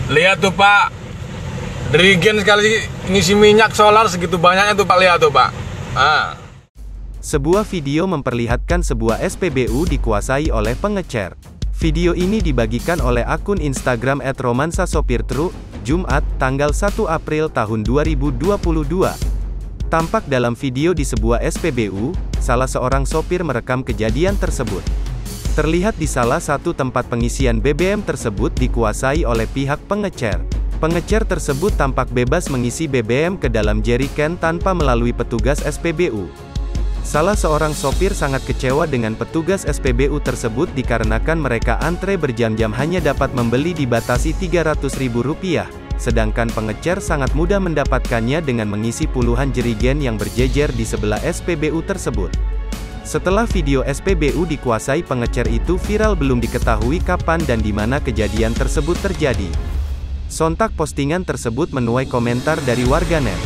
Lihat tuh Pak, jerigen sekali ngisi minyak solar segitu banyaknya tuh Pak, lihat tuh Pak. Sebuah video memperlihatkan sebuah SPBU dikuasai oleh pengecer. Video ini dibagikan oleh akun Instagram @romansasopirtruk, Jumat, tanggal 1 April tahun 2022. Tampak dalam video di sebuah SPBU, salah seorang sopir merekam kejadian tersebut. Terlihat di salah satu tempat pengisian BBM tersebut dikuasai oleh pihak pengecer. Pengecer tersebut tampak bebas mengisi BBM ke dalam jerigen tanpa melalui petugas SPBU. Salah seorang sopir sangat kecewa dengan petugas SPBU tersebut dikarenakan mereka antre berjam-jam hanya dapat membeli dibatasi Rp300.000, sedangkan pengecer sangat mudah mendapatkannya dengan mengisi puluhan jerigen yang berjejer di sebelah SPBU tersebut. Setelah video SPBU dikuasai pengecer itu viral, belum diketahui kapan dan di mana kejadian tersebut terjadi. Sontak postingan tersebut menuai komentar dari warganet.